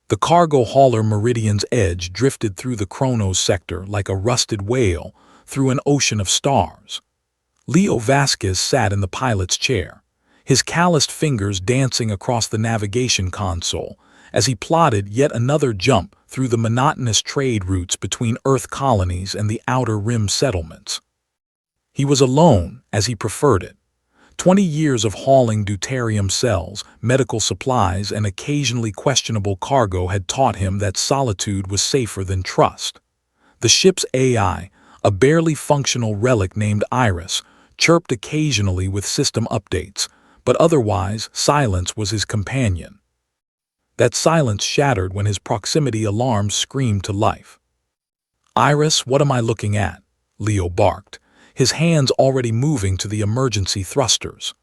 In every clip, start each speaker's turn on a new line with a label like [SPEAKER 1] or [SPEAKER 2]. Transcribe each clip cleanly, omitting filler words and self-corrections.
[SPEAKER 1] The cargo hauler Meridian's edge drifted through the Chronos sector like a rusted whale through an ocean of stars. Leo Vasquez sat in the pilot's chair, his calloused fingers dancing across the navigation console as he plotted yet another jump through the monotonous trade routes between Earth colonies and the Outer Rim settlements. He was alone, as he preferred it. 20 years of hauling deuterium cells, medical supplies, and occasionally questionable cargo had taught him that solitude was safer than trust. The ship's AI, a barely functional relic named Iris, chirped occasionally with system updates, but otherwise silence was his companion. That silence shattered when his proximity alarm screamed to life. "Iris, what am I looking at?" Leo barked, his hands already moving to the emergency thrusters.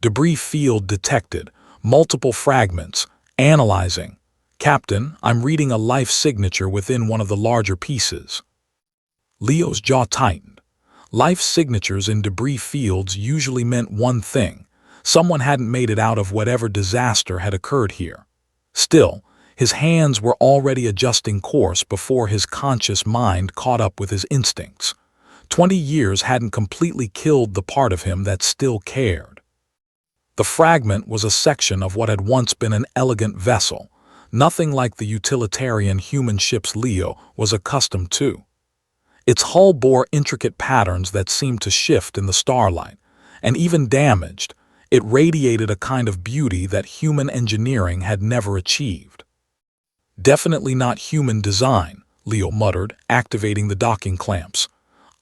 [SPEAKER 1] Debris field detected, multiple fragments, analyzing. "Captain, I'm reading a life signature within one of the larger pieces." Leo's jaw tightened. Life signatures in debris fields usually meant one thing: someone hadn't made it out of whatever disaster had occurred here. Still, his hands were already adjusting course before his conscious mind caught up with his instincts. 20 years hadn't completely killed the part of him that still cared. The fragment was a section of what had once been an elegant vessel, nothing like the utilitarian human ships Leo was accustomed to. Its hull bore intricate patterns that seemed to shift in the starlight, and even damaged, it radiated a kind of beauty that human engineering had never achieved. "Definitely not human design," Leo muttered, activating the docking clamps.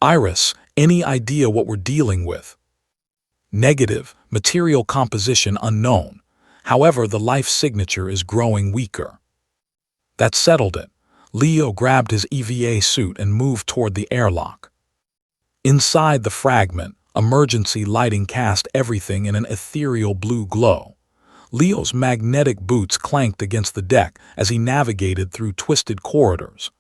[SPEAKER 1] "Iris, any idea what we're dealing with?" "Negative, material composition unknown. However, the life signature is growing weaker." That settled it. Leo grabbed his EVA suit and moved toward the airlock. Inside the fragment, emergency lighting cast everything in an ethereal blue glow. Leo's magnetic boots clanked against the deck as he navigated through twisted corridors.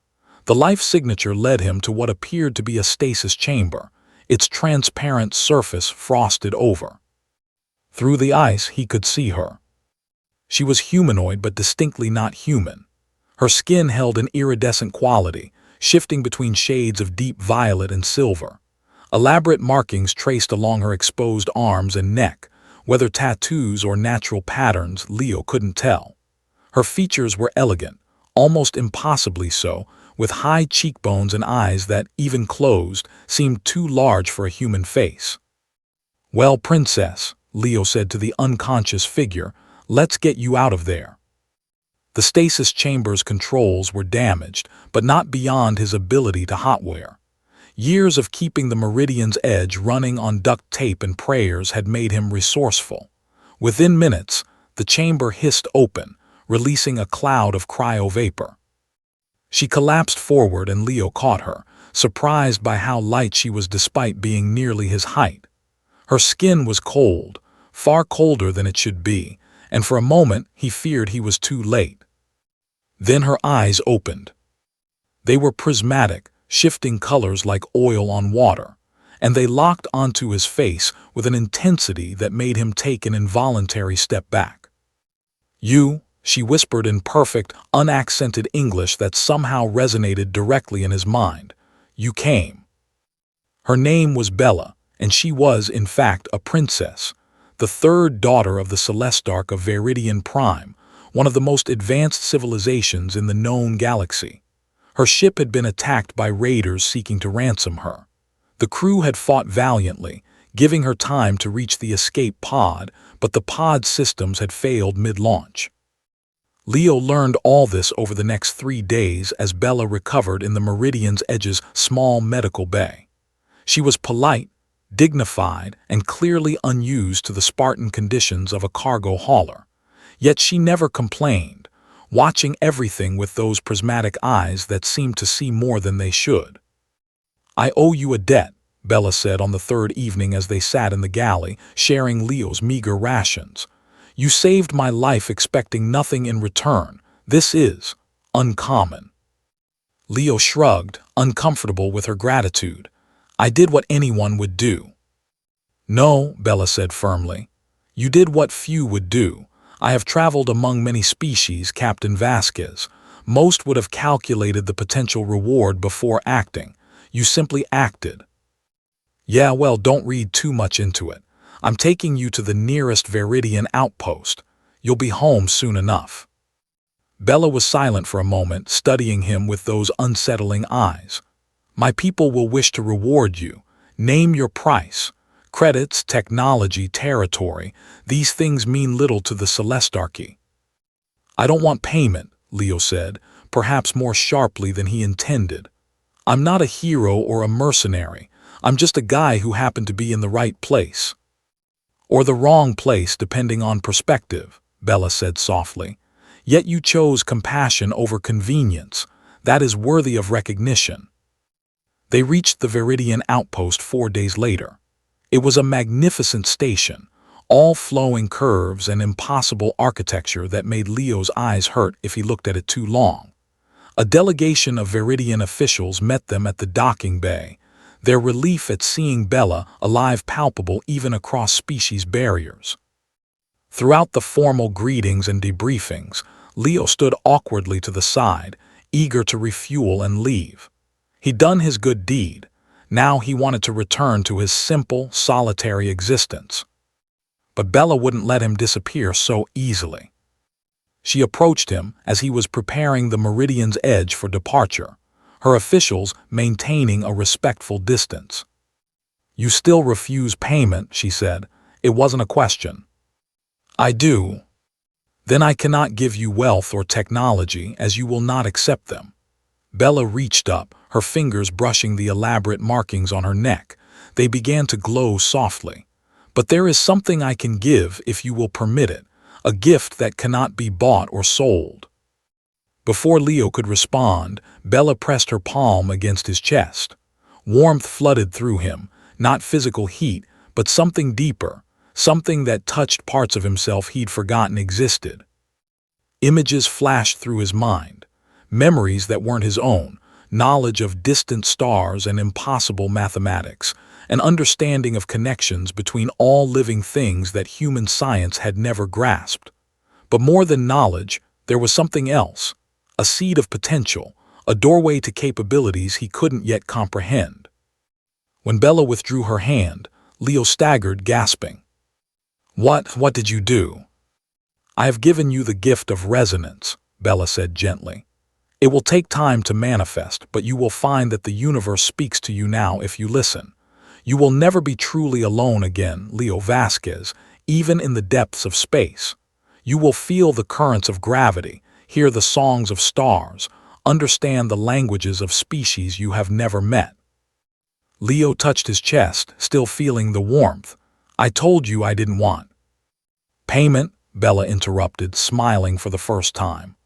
[SPEAKER 1] The life signature led him to what appeared to be a stasis chamber, its transparent surface frosted over. Through the ice, he could see her. She was humanoid but distinctly not human. Her skin held an iridescent quality, shifting between shades of deep violet and silver. Elaborate markings traced along her exposed arms and neck, whether tattoos or natural patterns, Leo couldn't tell. Her features were elegant, almost impossibly so, with high cheekbones and eyes that, even closed, seemed too large for a human face. "Well, Princess," Leo said to the unconscious figure, "let's get you out of there." The stasis chamber's controls were damaged, but not beyond his ability to hotwire. Years of keeping the Meridian's edge running on duct tape and prayers had made him resourceful. Within minutes, the chamber hissed open, releasing a cloud of cryo-vapor. She collapsed forward and Leo caught her, surprised by how light she was despite being nearly his height. Her skin was cold, far colder than it should be, and for a moment he feared he was too late. Then her eyes opened. They were prismatic, shifting colors like oil on water, and they locked onto his face with an intensity that made him take an involuntary step back. "You," she whispered in perfect, unaccented English that somehow resonated directly in his mind. "You came." Her name was Bella, and she was, in fact, a princess, the third daughter of the Celestarch of Vidian Prime, one of the most advanced civilizations in the known galaxy. Her ship had been attacked by raiders seeking to ransom her. The crew had fought valiantly, giving her time to reach the escape pod, but the pod systems had failed mid-launch. Leo learned all this over the next 3 days as Bella recovered in the Meridian's Edge's small medical bay. She was polite, dignified, and clearly unused to the Spartan conditions of a cargo hauler. Yet she never complained, watching everything with those prismatic eyes that seemed to see more than they should. "I owe you a debt," Bella said on the third evening as they sat in the galley, sharing Leo's meager rations. "You saved my life expecting nothing in return. This is uncommon." Leo shrugged, uncomfortable with her gratitude. "I did what anyone would do." "No," Bella said firmly. "You did what few would do. I have traveled among many species, Captain Vasquez. Most would have calculated the potential reward before acting. You simply acted. Yeah, well, don't read too much into it. I'm taking you to the nearest Vidian outpost. You'll be home soon enough. Bella was silent for a moment, studying him with those unsettling eyes. My people will wish to reward you. Name your price. Credits, technology, territory, these things mean little to the Celestarchy. I don't want payment, Leo said, perhaps more sharply than he intended. I'm not a hero or a mercenary. I'm just a guy who happened to be in the right place. Or the wrong place, depending on perspective, Bella said softly. Yet you chose compassion over convenience. That is worthy of recognition. They reached the Vidian outpost 4 days later. It was a magnificent station, all flowing curves and impossible architecture that made Leo's eyes hurt if he looked at it too long. A delegation of Vidian officials met them at the docking bay, their relief at seeing Bella alive palpable even across species barriers. Throughout the formal greetings and debriefings, Leo stood awkwardly to the side, eager to refuel and leave. He'd done his good deed. Now he wanted to return to his simple, solitary existence. But Bella wouldn't let him disappear so easily. She approached him as he was preparing the Meridian's edge for departure, her officials maintaining a respectful distance. You still refuse payment, she said. It wasn't a question. I do. Then I cannot give you wealth or technology as you will not accept them. Bella reached up, her fingers brushing the elaborate markings on her neck. They began to glow softly. But there is something I can give if you will permit it, a gift that cannot be bought or sold. Before Leo could respond, Bella pressed her palm against his chest. Warmth flooded through him, not physical heat, but something deeper, something that touched parts of himself he'd forgotten existed. Images flashed through his mind, memories that weren't his own, knowledge of distant stars and impossible mathematics, an understanding of connections between all living things that human science had never grasped. But more than knowledge, there was something else, a seed of potential, a doorway to capabilities he couldn't yet comprehend. When Bella withdrew her hand, Leo staggered, gasping. What did you do? I have given you the gift of resonance, Bella said gently. It will take time to manifest, but you will find that the universe speaks to you now if you listen. You will never be truly alone again, Leo Vasquez, even in the depths of space. You will feel the currents of gravity, hear the songs of stars, understand the languages of species you have never met. Leo touched his chest, still feeling the warmth. I told you I didn't want payment, Bella interrupted, smiling for the first time.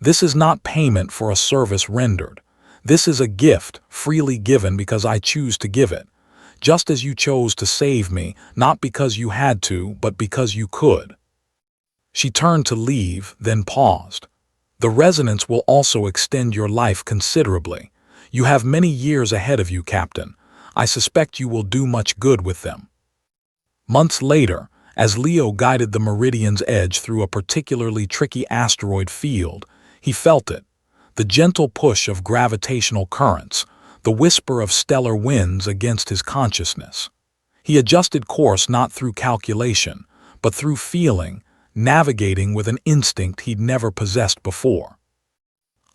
[SPEAKER 1] This is not payment for a service rendered. This is a gift, freely given because I choose to give it. Just as you chose to save me, not because you had to, but because you could. She turned to leave, then paused. The resonance will also extend your life considerably. You have many years ahead of you, Captain. I suspect you will do much good with them. Months later, as Leo guided the Meridian's edge through a particularly tricky asteroid field, he felt it, the gentle push of gravitational currents, the whisper of stellar winds against his consciousness. He adjusted course not through calculation, but through feeling, navigating with an instinct he'd never possessed before.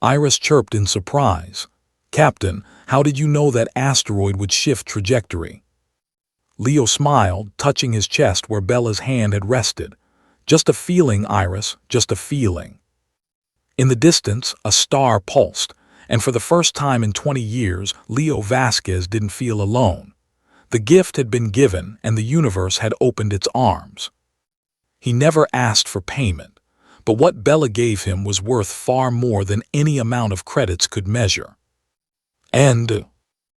[SPEAKER 1] Iris chirped in surprise. Captain, how did you know that asteroid would shift trajectory? Leo smiled, touching his chest where Bella's hand had rested. Just a feeling, Iris, just a feeling. In the distance, a star pulsed, and for the first time in 20 years, Leo Vasquez didn't feel alone. The gift had been given, and the universe had opened its arms. He never asked for payment, but what Bella gave him was worth far more than any amount of credits could measure. And